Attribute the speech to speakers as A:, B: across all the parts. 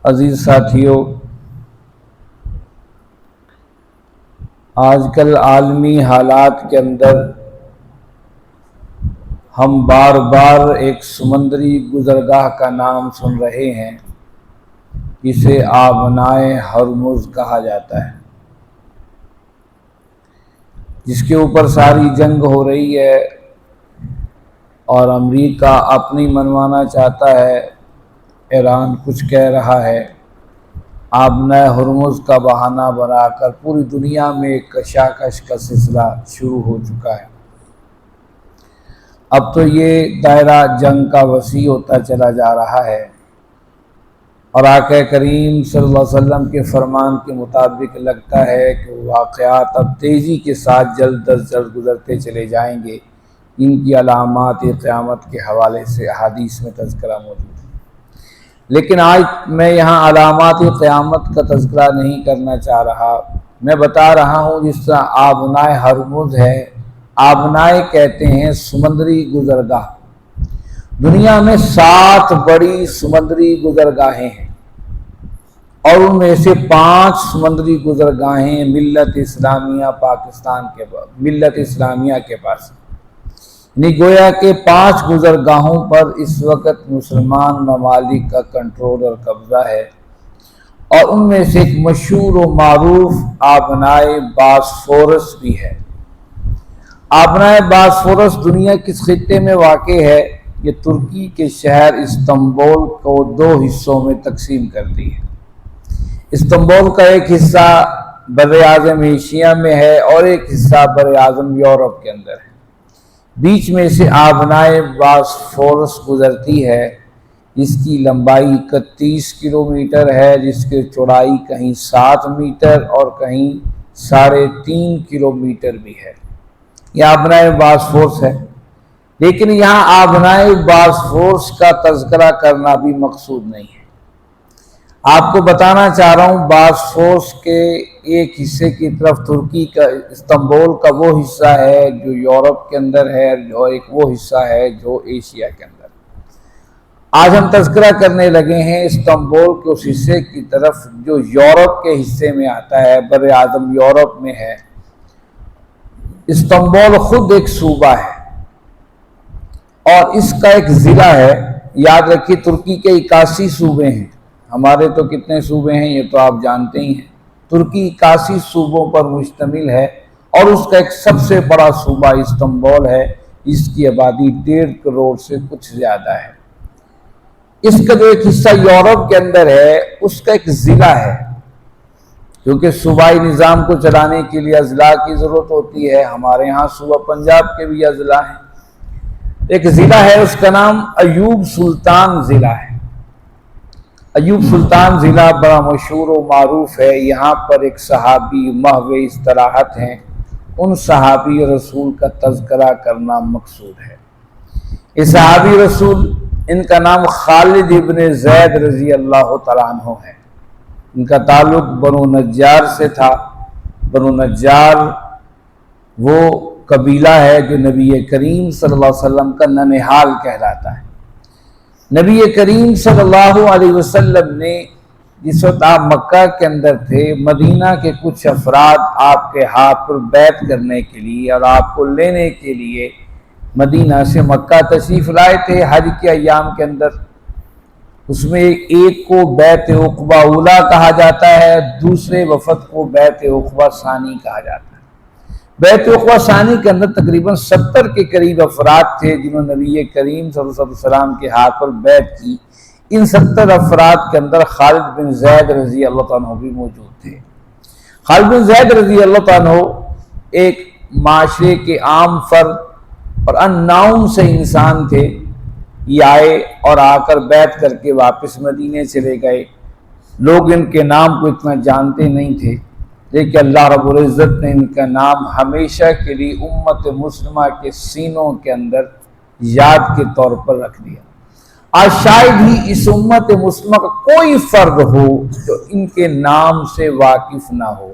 A: عزیز ساتھیوں، آج کل عالمی حالات کے اندر ہم بار بار ایک سمندری گزرگاہ کا نام سن رہے ہیں جسے آبنائے ہرمز کہا جاتا ہے، جس کے اوپر ساری جنگ ہو رہی ہے اور امریکہ اپنی منوانا چاہتا ہے، ایران کچھ کہہ رہا ہے۔ آبنائے ہرمز کا بہانہ بنا کر پوری دنیا میں ایک کشاکش کا سلسلہ شروع ہو چکا ہے۔ اب تو یہ دائرہ جنگ کا وسیع ہوتا چلا جا رہا ہے اور آقا کریم صلی اللہ علیہ وسلم کے فرمان کے مطابق لگتا ہے کہ واقعات اب تیزی کے ساتھ جلد از جلد گزرتے چلے جائیں گے۔ ان کی علامات قیامت کے حوالے سے احادیث میں تذکرہ موجود ہے، لیکن آج میں یہاں علامات قیامت کا تذکرہ نہیں کرنا چاہ رہا۔ میں بتا رہا ہوں جس طرح آبنائے ہرمز ہے، آبنائے کہتے ہیں سمندری گزرگاہ۔ دنیا میں 7 بڑی سمندری گزرگاہیں ہیں اور ان میں سے 5 سمندری گزرگاہیں ملت اسلامیہ پاکستان کے ملت اسلامیہ کے پاس، یعنی گویا کہ 5 گزرگاہوں پر اس وقت مسلمان ممالک کا کنٹرول اور قبضہ ہے، اور ان میں سے ایک مشہور و معروف آبنائے باسفورس بھی ہے۔ آبنائے باسفورس دنیا کس خطے میں واقع ہے؟ یہ ترکی کے شہر استنبول کو 2 حصوں میں تقسیم کرتی ہے۔ استنبول کا ایک حصہ بر اعظم ایشیا میں ہے اور ایک حصہ بر اعظم یورپ کے اندر ہے۔ بیچ میں سے آبنائے باسفورس گزرتی ہے، جس کی لمبائی 31 کلومیٹر ہے، جس کی چوڑائی کہیں 7 میٹر اور کہیں 3.5 کلومیٹر بھی ہے۔ یہ آبنائے باسفورس ہے، لیکن یہاں آبنائے باسفورس کا تذکرہ کرنا بھی مقصود نہیں ہے۔ آپ کو بتانا چاہ رہا ہوں باسفورس کے ایک حصے کی طرف ترکی کا استنبول کا وہ حصہ ہے جو یورپ کے اندر ہے، اور ایک وہ حصہ ہے جو ایشیا کے اندر۔ آج ہم تذکرہ کرنے لگے ہیں استنبول کے اس حصے کی طرف جو یورپ کے حصے میں آتا ہے، بر اعظم یورپ میں ہے۔ استنبول خود ایک صوبہ ہے اور اس کا ایک ضلع ہے۔ یاد رکھیے ترکی کے 81 صوبے ہیں، ہمارے تو کتنے صوبے ہیں یہ تو آپ جانتے ہی ہیں۔ ترکی 81 صوبوں پر مشتمل ہے اور اس کا ایک سب سے بڑا صوبہ استنبول ہے، جس کی آبادی 1.5 کروڑ سے کچھ زیادہ ہے۔ اس کا جو ایک حصہ یورپ کے اندر ہے اس کا ایک ضلع ہے، کیونکہ صوبائی نظام کو چلانے کے لیے اضلاع کی ضرورت ہوتی ہے۔ ہمارے ہاں صوبہ پنجاب کے بھی اضلاع ہیں۔ ایک ضلع ہے، اس کا نام ایوب سلطان ضلع ہے۔ ایوب سلطان ضلع بڑا مشہور و معروف ہے۔ یہاں پر ایک صحابی محو استراحت ہیں، ان صحابی رسول کا تذکرہ کرنا مقصود ہے۔ یہ صحابی رسول، ان کا نام خالد ابن زید رضی اللہ تعالیٰ عنہ ہے۔ ان کا تعلق بنو نجار سے تھا۔ بنو نجار وہ قبیلہ ہے جو نبی کریم صلی اللہ علیہ وسلم کا ننہال کہلاتا ہے۔ نبی کریم صلی اللہ علیہ وسلم نے جس وقت آپ مکہ کے اندر تھے، مدینہ کے کچھ افراد آپ کے ہاتھ پر بیعت کرنے کے لیے اور آپ کو لینے کے لیے مدینہ سے مکہ تشریف لائے تھے حج کے ایام کے اندر۔ اس میں ایک کو بیعت عقبہ اولیٰ کہا جاتا ہے، دوسرے وفد کو بیعت عقبہ ثانی کہا جاتا ہے۔ بیعت عقبہ ثانی کے اندر تقریباً 70 کے قریب افراد تھے جنہوں نے نبی کریم صلی اللہ علیہ وسلم کے ہاتھ پر بیعت کی۔ ان 70 افراد کے اندر خالد بن زید رضی اللہ عنہ بھی موجود تھے۔ خالد بن زید رضی اللہ عنہ ایک معاشرے کے عام فرد اور انناؤن سے انسان تھے۔ یہ آئے اور آ کر بیعت کر کے واپس مدینے چلے گئے۔ لوگ ان کے نام کو اتنا جانتے نہیں تھے، لیکن اللہ رب العزت نے ان کا نام ہمیشہ کے لیے امت مسلمہ کے سینوں کے اندر یاد کے طور پر رکھ دیا۔ آج شاید ہی اس امت مسلمہ کا کوئی فرد ہو جو ان کے نام سے واقف نہ ہو۔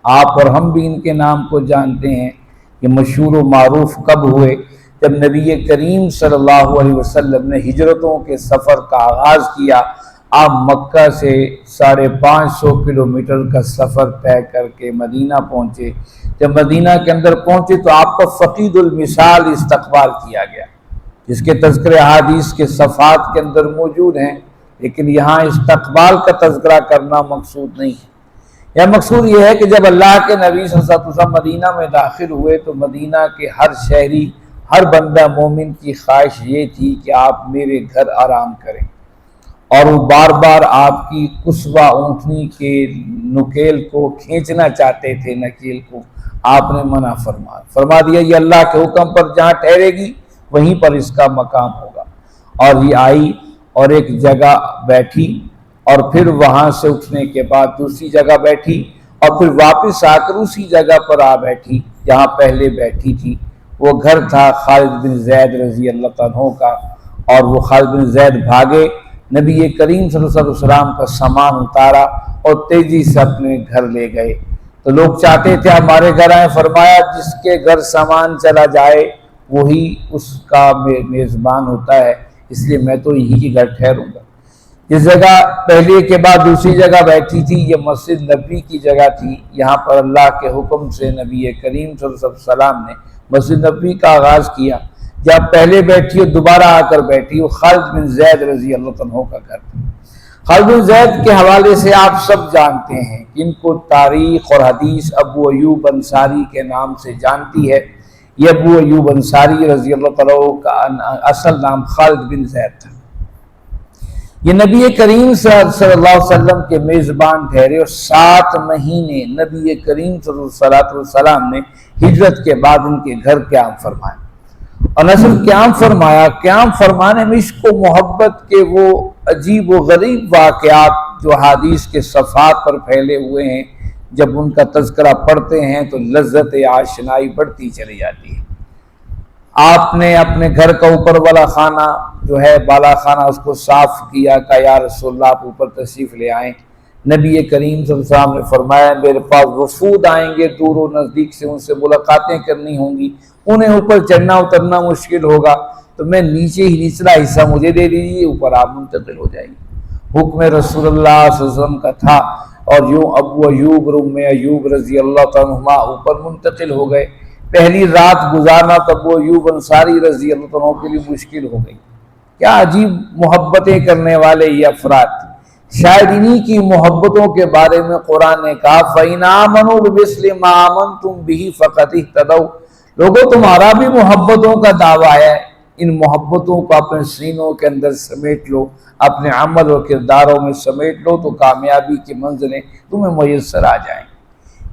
A: آپ اور ہم بھی ان کے نام کو جانتے ہیں۔ یہ مشہور و معروف کب ہوئے؟ جب نبی کریم صلی اللہ علیہ وسلم نے ہجرتوں کے سفر کا آغاز کیا آپ مکہ سے 550 کلومیٹر کا سفر طے کر کے مدینہ پہنچے۔ جب مدینہ کے اندر پہنچے تو آپ کا فقید المثال استقبال کیا گیا، جس کے تذکرے احادیث کے صفحات کے اندر موجود ہیں، لیکن یہاں استقبال کا تذکرہ کرنا مقصود نہیں ہے۔ یا مقصود یہ ہے کہ جب اللہ کے نبی صلی اللہ علیہ وسلم مدینہ میں داخل ہوئے تو مدینہ کے ہر شہری، ہر بندہ مومن کی خواہش یہ تھی کہ آپ میرے گھر آرام کریں، اور وہ بار بار آپ کی قصبہ اونٹنی کے نکیل کو کھینچنا چاہتے تھے، نکیل کو۔ آپ نے منع فرما دیا، یہ اللہ کے حکم پر جہاں ٹھہرے گی وہیں پر اس کا مقام ہوگا۔ اور یہ آئی اور ایک جگہ بیٹھی، اور پھر وہاں سے اٹھنے کے بعد دوسری جگہ بیٹھی، اور پھر واپس آ کر اسی جگہ پر آ بیٹھی جہاں پہلے بیٹھی تھی۔ وہ گھر تھا خالد بن زید رضی اللہ عنہ کا، اور وہ خالد بن زید بھاگے، نبی کریم صلی اللہ علیہ وسلم کا سامان اتارا اور تیزی سے اپنے گھر لے گئے۔ تو لوگ چاہتے تھے ہمارے گھر آئیں، فرمایا جس کے گھر سامان چلا جائے وہی اس کا میزبان ہوتا ہے، اس لیے میں تو یہی کے گھر ٹھہروں گا۔ جس جگہ پہلے کے بعد دوسری جگہ بیٹھی تھی، یہ مسجد نبوی کی جگہ تھی۔ یہاں پر اللہ کے حکم سے نبی کریم صلی اللہ علیہ وسلم نے مسجد نبوی کا آغاز کیا۔ جب پہلے بیٹھی اور دوبارہ آ کر بیٹھی، وہ خالد بن زید رضی اللہ عنہ کا گھر تھا۔ خالد بن زید کے حوالے سے آپ سب جانتے ہیں، جن کو تاریخ اور حدیث ابو ایوب انصاری کے نام سے جانتی ہے۔ یہ ابو ایوب انصاری رضی اللہ عنہ کا اصل نام خالد بن زید تھا۔ یہ نبی کریم صلی اللہ علیہ وسلم کے میزبان ٹھہرے، اور 7 مہینے نبی کریم صلی اللہ علیہ وسلم نے ہجرت کے بعد ان کے گھر قیام فرمایا۔ اور نہ صرف قیام فرمایا، قیام فرمانے میں عشق و محبت کے وہ عجیب و غریب واقعات جو حدیث کے صفحات پر پھیلے ہوئے ہیں، جب ان کا تذکرہ پڑھتے ہیں تو لذت آشنائی بڑھتی چلی جاتی ہے۔ آپ نے اپنے گھر کا اوپر والا خانہ جو ہے بالا خانہ، اس کو صاف کیا، کہا یا رسول اللہ آپ اوپر تشریف لے آئیں۔ نبی کریم صلی اللہ علیہ وسلم نے فرمایا میرے پاس وفود آئیں گے دور و نزدیک سے، ان سے ملاقاتیں کرنی ہوں گی، انہیں اوپر چڑھنا اترنا مشکل ہوگا، تو میں نیچے ہی نچلا حصہ مجھے دے دیجیے، اوپر آپ منتقل ہو جائیں گے۔ حکم رسول اللہ صلی اللہ علیہ وسلم کا تھا، اور یوں ابو ایوب اور ام ایوب رضی اللہ عنہما اوپر منتقل ہو گئے۔ پہلی رات گزارنا تو ابو ایوب انصاری رضی اللہ عنہ کے لیے مشکل ہو گئی۔ کیا عجیب محبتیں کرنے والے یہ افراد، شاید انہی کی محبتوں کے بارے میں قرآن نے کہا فَإِنْ آمَنُوا بِمِثْلِ مَا آمَنْتُمْ بِهِ فَقَدِ اهْتَدَوْا۔ لوگوں تمہارا بھی محبتوں کا دعویٰ ہے، ان محبتوں کو اپنے سینوں کے اندر سمیٹ لو، اپنے عمل اور کرداروں میں سمیٹ لو، تو کامیابی کی منزلیں تمہیں میسر آ جائیں۔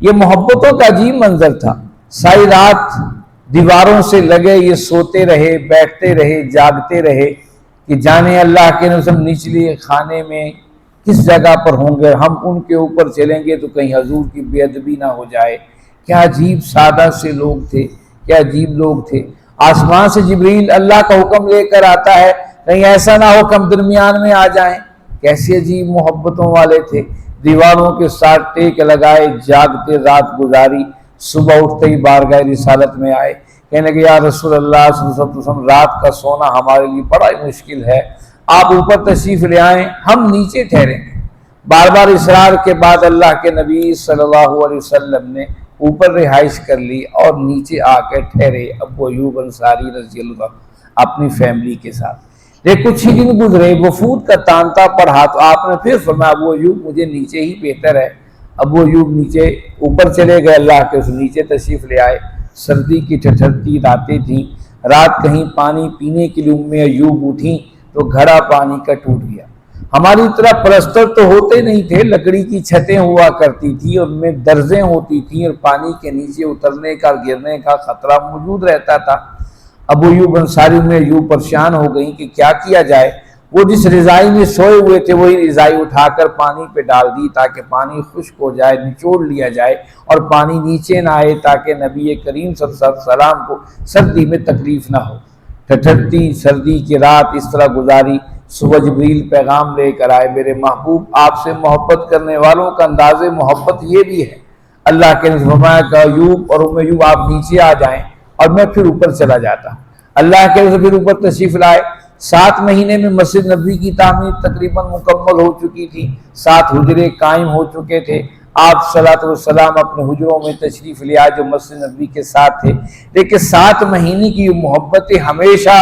A: یہ محبتوں کا عجیب منظر تھا۔ ساری رات دیواروں سے لگے یہ سوتے رہے، بیٹھتے رہے، جاگتے رہے کہ جانے اللہ کے نظم نچلے خانے میں کس جگہ پر ہوں گے، ہم ان کے اوپر چلیں گے تو کہیں حضور کی بے ادبی نہ ہو جائے۔ کیا عجیب سادہ سے لوگ تھے، کیا عجیب لوگ تھے۔ آسمان سے جبریل اللہ کا حکم لے کر آتا ہے، کہیں ایسا نہ ہو کہ ہم درمیان میں آ جائیں۔ کیسی عجیب محبتوں والے تھے۔ دیواروں کے ساتھ ٹیک لگائے، جاگتے رات گزاری، صبح اٹھتے ہی بارگاہ رسالت میں آئے، کہنے کہ یا رسول اللہ صلی اللہ علیہ وسلم رات کا سونا ہمارے لیے بڑا ہی مشکل ہے، آپ اوپر تشریف لے آئیں، ہم نیچے ٹھہریں گے۔ بار بار اصرار کے بعد اللہ کے نبی صلی اللہ علیہ وسلم نے اوپر رہائش کر لی اور نیچے آ کے ٹھہرے ابو ایوب انصاری رضی اللہ عنہ اپنی فیملی کے ساتھ۔ لیکن کچھ ہی دن گزرے، وفود کا تانتا پڑھا تو آپ نے پھر فرمایا ابو ایوب مجھے نیچے ہی بہتر ہے۔ ابو ایوب نیچے اوپر چلے گئے، اللہ کے اس نیچے تشریف لے آئے۔ سردی کی ٹھٹھرتی راتیں تھیں، رات کہیں پانی پینے کے لیے ام ایوب اٹھیں تو گھڑا پانی کا ٹوٹ گیا۔ ہماری طرح پلستر تو ہوتے نہیں تھے، لکڑی کی چھتیں ہوا کرتی تھی اور ان میں درزیں ہوتی تھیں اور پانی کے نیچے اترنے کا گرنے کا خطرہ موجود رہتا تھا۔ ابو ایوب انصاری میں ایوب پریشان ہو گئیں کہ کیا کیا جائے۔ وہ جس رضائی میں سوئے ہوئے تھے وہی رضائی اٹھا کر پانی پہ ڈال دی تاکہ پانی خشک ہو جائے، نچوڑ لیا جائے اور پانی نیچے نہ آئے تاکہ نبی کریم صلی اللہ علیہ وسلم کو سردی میں تکلیف نہ ہو۔ ٹھٹھرتی سردی کی رات اس طرح گزاری۔ صبح جبریل پیغام لے کر آئے، میرے محبوب آپ سے محبت کرنے والوں کا انداز محبت یہ بھی ہے۔ اللہ کے نے فرمایا کہ ایوب اور ام ایوب آپ نیچے آ جائیں اور میں پھر اوپر چلا جاتا۔ اللہ کے پھر اوپر تشریف لائے۔ 7 مہینے میں مسجد نبوی کی تعمیر تقریباً مکمل ہو چکی تھی، 7 حجرے قائم ہو چکے تھے۔ آپ صلوات والسلام اپنے حجروں میں تشریف لیا جو مسجد نبوی کے ساتھ تھے، لیکن 7 مہینے کی محبتیں ہمیشہ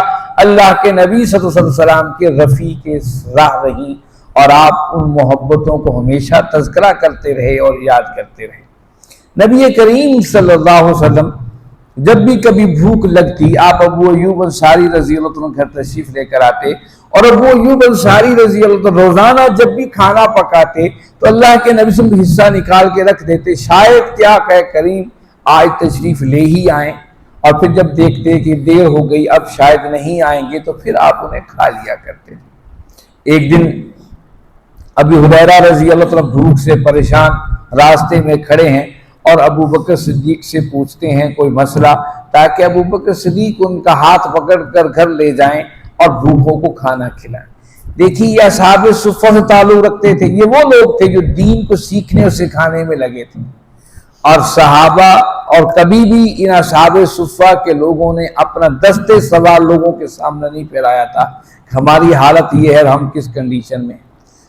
A: اللہ کے نبی صلی اللہ علیہ وسلم کے رفیق راہ رہی، اور آپ ان محبتوں کو ہمیشہ تذکرہ کرتے رہے اور یاد کرتے رہے۔ نبی کریم صلی اللہ علیہ وسلم جب بھی کبھی بھوک لگتی، آپ ابو ایوب انصاری رضی اللہ عنہ گھر تشریف لے کر آتے، اور ابو ایوب انصاری رضی اللہ عنہ روزانہ جب بھی کھانا پکاتے تو اللہ کے نبی صلی اللہ علیہ وسلم حصہ نکال کے رکھ دیتے، شاید کیا کہ کریم آج تشریف لے ہی آئیں، اور پھر جب دیکھتے کہ دیر ہو گئی اب شاید نہیں آئیں گے تو پھر آپ انہیں کھا لیا کرتے۔ ایک دن ابی ہریرہ رضی اللہ عنہ بھوک سے پریشان راستے میں کھڑے ہیں اور ابو بکر صدیق سے پوچھتے ہیں کوئی مسئلہ، تاکہ ابو بکر صدیق ان کا ہاتھ پکڑ کر گھر لے جائیں اور بھوکوں کو کھانا کھلائیں۔ دیکھیے یہ اصحاب صفہ سے تعلق رکھتے تھے، یہ وہ لوگ تھے جو دین کو سیکھنے اور سکھانے میں لگے تھے، اور صحابہ اور کبھی بھی ان اصحاب صفہ کے لوگوں نے اپنا دستے سوال لوگوں کے سامنے نہیں پھیلایا تھا کہ ہماری حالت یہ ہے ہم کس کنڈیشن میں۔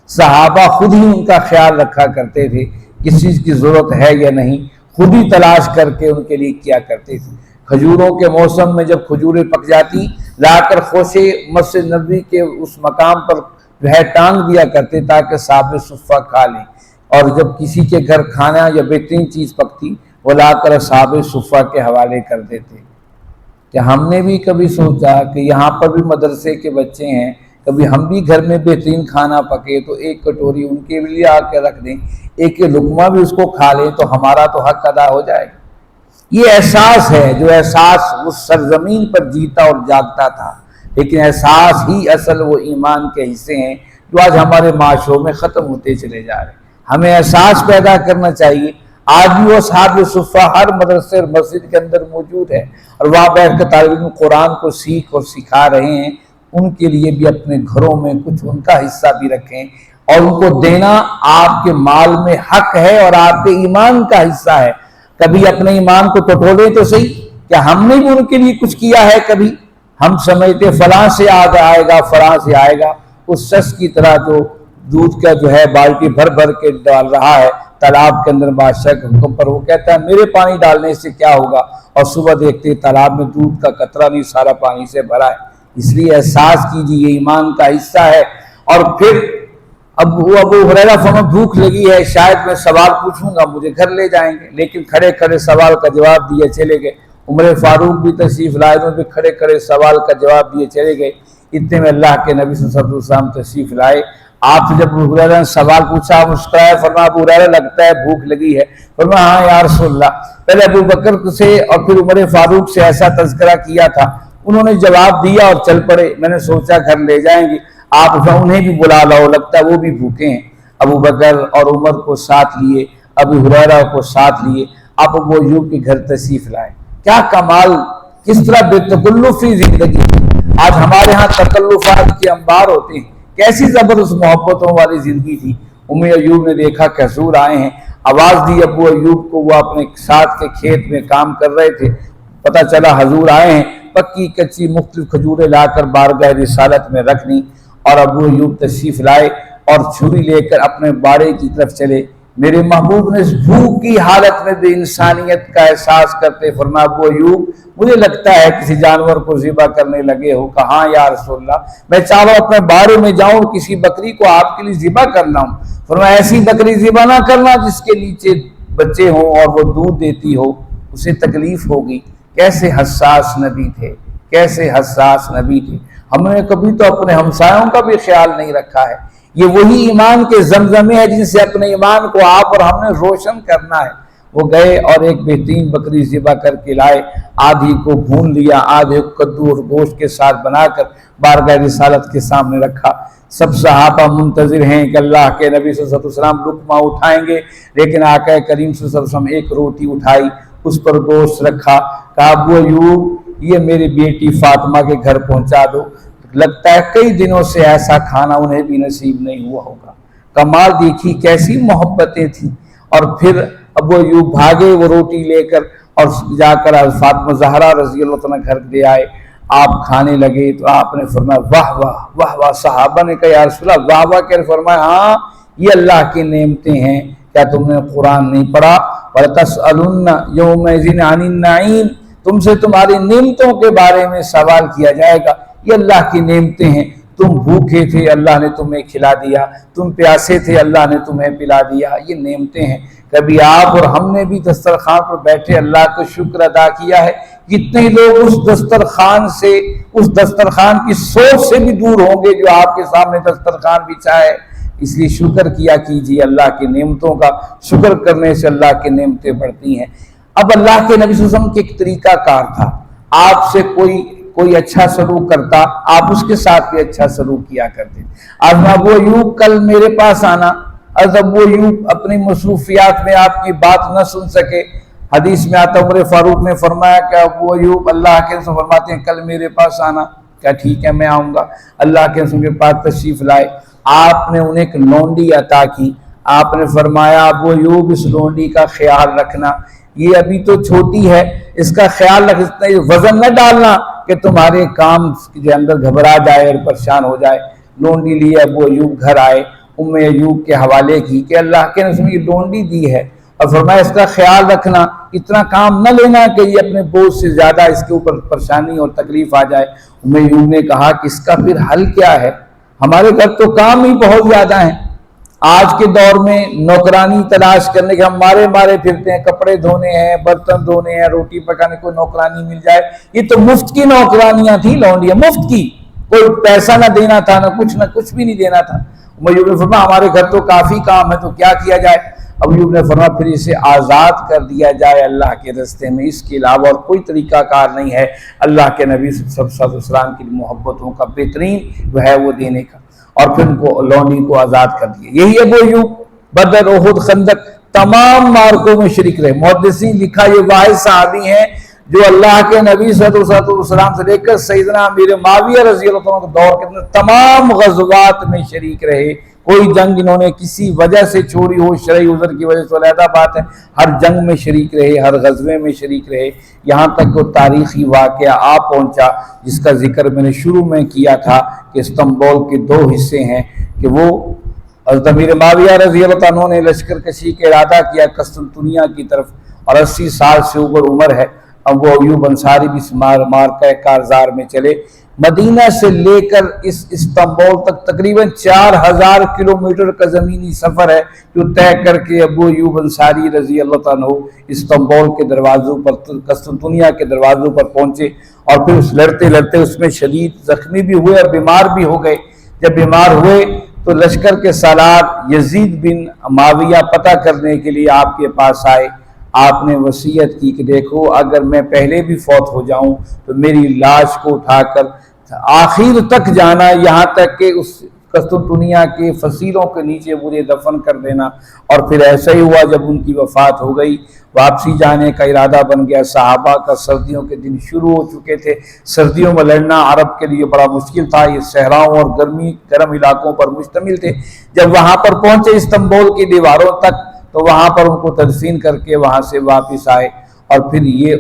A: صحابہ خود ہی ان کا خیال رکھا کرتے تھے، کس چیز کی ضرورت ہے یا نہیں خود ہی تلاش کر کے ان کے لیے کیا کرتے تھے۔ کھجوروں کے موسم میں جب کھجوریں پک جاتی لا کر خوشے مسجد نبوی کے اس مقام پر جو ہے ٹانگ دیا کرتے تاکہ صحابہ صفہ کھا لیں، اور جب کسی کے گھر کھانا یا بہترین چیز پکتی وہ لا کر صحابہ صفہ کے حوالے کر دیتے۔ کہ ہم نے بھی کبھی سوچا کہ یہاں پر بھی مدرسے کے بچے ہیں، کبھی ہم بھی گھر میں بہترین کھانا پکے تو ایک کٹوری ان کے لیے آ کے رکھ دیں، ایک لقمہ بھی اس کو کھا لیں تو ہمارا تو حق ادا ہو جائے گا۔ یہ احساس ہے جو احساس اس سرزمین پر جیتا اور جاگتا تھا، لیکن احساس ہی اصل وہ ایمان کے حصے ہیں جو آج ہمارے معاشروں میں ختم ہوتے چلے جا رہے ہیں۔ ہمیں احساس پیدا کرنا چاہیے۔ آج بھی وہ اصحاب صفہ ہر مدرسے اور مسجد کے اندر موجود ہے، اور وہاں بیٹھ کر طالب علم قرآن کو سیکھ اور سکھا رہے ہیں۔ ان کے لیے بھی اپنے گھروں میں کچھ ان کا حصہ بھی رکھیں، اور ان کو دینا آپ کے مال میں حق ہے اور آپ کے ایمان کا حصہ ہے۔ کبھی اپنے ایمان کو ٹٹولیں تو صحیح، کیا ہم نے بھی ان کے لیے کچھ کیا ہے؟ کبھی ہم سمجھتے فلاں سے آئے گا فلاں سے آئے گا، اس شخص کی طرح جو دودھ کا جو ہے بالٹی بھر بھر کے ڈال رہا ہے تالاب کے اندر بادشاہ کے حکم پر، وہ کہتا ہے میرے پانی ڈالنے سے کیا ہوگا، اور صبح دیکھتے تالاب میں دودھ کا قطرہ نہیں، سارا پانی سے بھرا ہے۔ اس لیے احساس کیجیے یہ ایمان کا حصہ ہے۔ اور پھر ابو ہریرہ فرماتے بھوک لگی ہے، شاید میں سوال پوچھوں گا مجھے گھر لے جائیں گے، لیکن کھڑے کھڑے سوال کا جواب دیے چلے گئے۔ عمر فاروق بھی تشریف لائے، انہوں نے بھی کھڑے کھڑے سوال کا جواب دیے چلے گئے۔ اتنے میں اللہ کے نبی صلی اللہ علیہ وسلم تشریف لائے۔ آپ سے جب ابو ہریرہ نے سوال پوچھا مسکرائے، فرمایا ابو ہریرہ لگتا ہے بھوک لگی ہے؟ فرمایا ہاں یا رسول اللہ۔ پہلے ابو بکر سے اور پھر عمر فاروق سے ایسا تذکرہ کیا تھا، انہوں نے جواب دیا اور چل پڑے۔ میں نے سوچا گھر لے جائیں گے، آپ انہیں بھی بلا لاؤ، لگتا ہے وہ بھی بھوکے ہیں۔ ابو بکر اور عمر کو ساتھ لیے، ابو ہریرہ کو ساتھ لیے، آپ ابو ایوب کے گھر تشریف لائے۔ کیا کمال، کس طرح بے تکلفی زندگی۔ آج ہمارے ہاں تکلفات کے انبار ہوتے ہیں، کیسی زبردست محبتوں والی زندگی تھی۔ ام ایوب نے دیکھا کہ حضور آئے ہیں، آواز دی ابو ایوب کو، وہ اپنے ساتھ کے کھیت میں کام کر رہے تھے، پتہ چلا حضور آئے ہیں، پکی کچی مختلف کھجوریں لا کر بارگاہ رسالت میں رکھ دیں، اور ابو ایوب تشریف لائے اور چھری لے کر اپنے باڑے کی طرف چلے۔ میرے محبوب نے اس بھوک کی حالت میں بھی انسانیت کا احساس کرتے فرمایا ابو ایوب مجھے لگتا ہے کسی جانور کو ذبح کرنے لگے ہو۔ کہا ہاں یا رسول اللہ، میں چاہوں اپنے باڑے میں جاؤں کسی بکری کو آپ کے لیے ذبح کر لاؤں۔ فرمایا ایسی بکری ذبح نہ کرنا جس کے نیچے بچے ہوں اور وہ دودھ دیتی ہو، اسے تکلیف ہوگی۔ کیسے حساس نبی تھے، کیسے حساس نبی تھے۔ ہم نے کبھی تو اپنے ہمسایوں کا بھی خیال نہیں رکھا ہے۔ یہ وہی ایمان کے زمزمے ہیں جن سے اپنے ایمان کو آپ اور ہم نے روشن کرنا ہے۔ وہ گئے اور ایک بہترین بکری ذبح کر کے لائے، آدھی کو بھون لیا، آدھے کو کدو اور گوشت کے ساتھ بنا کر بارگاہ رسالت کے سامنے رکھا۔ سب صحابہ منتظر ہیں کہ اللہ کے نبی صلی اللہ علیہ وسلم لقمہ اٹھائیں گے، لیکن آقا کریم صلی اللہ علیہ وسلم ایک روٹی اٹھائی، اس پر گوشت رکھا، کہا ابو ایوب یہ میری بیٹی فاطمہ کے گھر پہنچا دو، لگتا ہے کئی دنوں سے ایسا کھانا انہیں بھی نصیب نہیں ہوا ہوگا۔ کمال دیکھی کیسی محبتیں تھیں۔ اور پھر ابو ایوب بھاگے وہ روٹی لے کر اور جا کر فاطمہ زہرا رضی اللہ عنہ گھر لے آئے۔ آپ کھانے لگے تو آپ نے فرمایا واہ واہ واہ واہ. صحابہ نے کہا یا رسول اللہ واہ واہ کہہ فرمایا ہاں یہ اللہ کی نعمتیں ہیں، کیا تم نے قرآن نہیں پڑھا؟ وَلَتَسْأَلُنَّ يَوْمَئِذٍ عَنِ النَّعِيمِ، تم سے تمہاری نعمتوں کے بارے میں سوال کیا جائے گا. یہ اللہ کی نعمتیں ہیں، تم بھوکے تھے اللہ نے تمہیں کھلا دیا، تم پیاسے تھے اللہ نے تمہیں پلا دیا، یہ نعمتیں ہیں. کبھی آپ اور ہم نے بھی دسترخوان پر بیٹھے اللہ کا شکر ادا کیا ہے؟ کتنے لوگ اس دسترخوان سے، اس دسترخوان کی سوچ سے بھی دور ہوں گے جو آپ کے سامنے دسترخوان بچھا ہے. اس لیے شکر کیا کیجیے، اللہ کی نعمتوں کا شکر کرنے سے اللہ کی نعمتیں بڑھتی ہیں. اب اللہ کے نبی صلی اللہ علیہ وسلم کے ایک طریقہ کار تھا، آپ سے کوئی اچھا سلوک کرتا آپ اس کے ساتھ بھی اچھا سلوک کیا کرتے. آج ابو ایوب کل میرے پاس آنا، از ابو ایوب اپنی مصروفیات میں آپ کی بات نہ سن سکے. حدیث میں آتا عمر فاروق نے فرمایا کہ ابو ایوب اللہ کے رسول فرماتے ہیں کل میرے پاس آنا. کیا ٹھیک ہے میں آؤں گا. اللہ کے رسول کے پاس تشریف لائے، آپ نے انہیں ایک لونڈی عطا کی. آپ نے فرمایا ابو ایوب اس لونڈی کا خیال رکھنا، یہ ابھی تو چھوٹی ہے، اس کا خیال رکھ، اتنا وزن نہ ڈالنا کہ تمہارے کام کے اندر گھبرا جائے اور پریشان ہو جائے. لونڈی لیے ابو ایوب گھر آئے، ام ایوب کے حوالے کی کہ اللہ کے رسول یہ لونڈی دی ہے اور فرمایا اس کا خیال رکھنا، اتنا کام نہ لینا کہ یہ اپنے بوجھ سے زیادہ اس کے اوپر پریشانی اور تکلیف آ جائے. ام ایوب نے کہا کہ اس کا پھر حل کیا ہے؟ ہمارے گھر تو کام ہی بہت زیادہ ہیں. آج کے دور میں نوکرانی تلاش کرنے کے ہم مارے پھرتے ہیں، کپڑے دھونے ہیں، برتن دھونے ہیں، روٹی پکانے، کوئی نوکرانی مل جائے. یہ تو مفت کی نوکرانیاں تھیں لونڈیاں، مفت کی، کوئی پیسہ نہ دینا تھا، نہ کچھ بھی نہیں دینا تھا. ام ایوب نے فرمایا ہمارے گھر تو کافی کام ہے تو کیا کیا جائے؟ ابو ایوب نے فرمایا پھر اسے آزاد کر دیا جائے اللہ کے راستے میں، اس کے علاوہ اور کوئی طریقہ کار نہیں ہے اللہ کے نبی صلی اللہ علیہ وسلم کی محبتوں کا بہترین جو ہے وہ دینے کا. اور پھر ان کو لونڈی کو آزاد کر دیا. یہی ابو ایوب بدر، احد، خندق تمام مارکوں میں شریک رہے. محدثین لکھا یہ واحد صحابی ہیں جو اللہ کے نبی صلی اللہ علیہ وسلم سے لے کر سیدنا امیر معاویہ رضی اللہ عنہ کے دور کے تمام غزوات میں شریک رہے. کوئی جنگ انہوں نے کسی وجہ سے چھوڑی ہو، شرعی عذر کی وجہ سے علیحدہ بات ہے، ہر جنگ میں شریک رہے، ہر غزوے میں شریک رہے، یہاں تک وہ تاریخی واقعہ آ پہنچا جس کا ذکر میں نے شروع میں کیا تھا کہ استنبول کے 2 حصے ہیں کہ وہ حضرت امیر معاویہ رضی اللہ عنہ نے لشکر کشی کا ارادہ کیا قسطنطنیہ کی طرف، اور 80 سال سے اوپر عمر ہے. اب وہ ایوب انصاری بھی مارکہ کارزار میں چلے. مدینہ سے لے کر اس استنبول تک تقریباً 4000 کلومیٹر کا زمینی سفر ہے جو طے کر کے ابو ایوب انصاری رضی اللہ عنہ استنبول کے دروازوں پر، قسطنطنیہ کے دروازوں پر پہنچے. اور پھر لڑتے لڑتے اس میں شدید زخمی بھی ہوئے اور بیمار بھی ہو گئے. جب بیمار ہوئے تو لشکر کے سالار یزید بن معاویہ پتہ کرنے کے لیے آپ کے پاس آئے. آپ نے وصیت کی کہ دیکھو اگر میں پہلے بھی فوت ہو جاؤں تو میری لاش کو اٹھا کر آخر تک جانا، یہاں تک کہ اس قسطنطنیہ کے فصیلوں کے نیچے مجھے دفن کر دینا. اور پھر ایسا ہی ہوا، جب ان کی وفات ہو گئی واپسی جانے کا ارادہ بن گیا. صحابہ کا سردیوں کے دن شروع ہو چکے تھے، سردیوں میں لڑنا عرب کے لیے بڑا مشکل تھا، یہ صحراؤں اور گرم علاقوں پر مشتمل تھے. جب وہاں پر پہنچے استنبول کی دیواروں تک تو وہاں پر ان کو تدفین کر کے وہاں سے واپس آئے. اور پھر یہ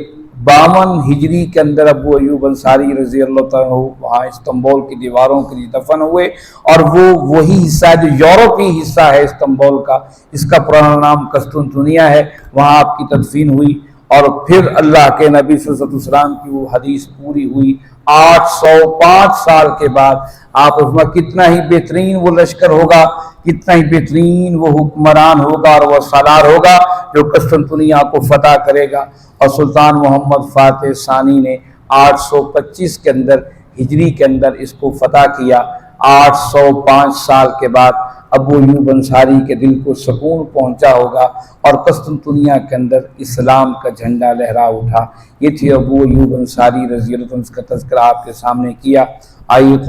A: 52 ہجری کے اندر ابو ایوب انصاری رضی اللہ عنہ وہاں استنبول کی دیواروں کے لیے دفن ہوئے. اور وہ وہی حصہ جو یورپی حصہ ہے استنبول کا، اس کا پرانا نام قسطنطنیہ ہے، وہاں آپ کی تدفین ہوئی. اور پھر اللہ کے نبی صلی اللہ علیہ وسلم کی وہ حدیث پوری ہوئی 805 سال کے بعد. آپ کتنا ہی بہترین وہ لشکر ہوگا، کتنا ہی بہترین وہ حکمران ہوگا اور وہ سالار ہوگا جو قسطنطنیہ کو فتح کرے گا. اور سلطان محمد فاتح ثانی نے 825 کے اندر ہجری کے اندر اس کو فتح کیا. 805 سال کے بعد ابو ایوب انصاری کے دل کو سکون پہنچا ہوگا اور قسطنطنیہ کے اندر اسلام کا جھنڈا لہرا اٹھا. یہ تھی ابو ایوب انصاری رضی اللہ عنہ کا تذکرہ آپ کے سامنے کیا. آئیے قرآن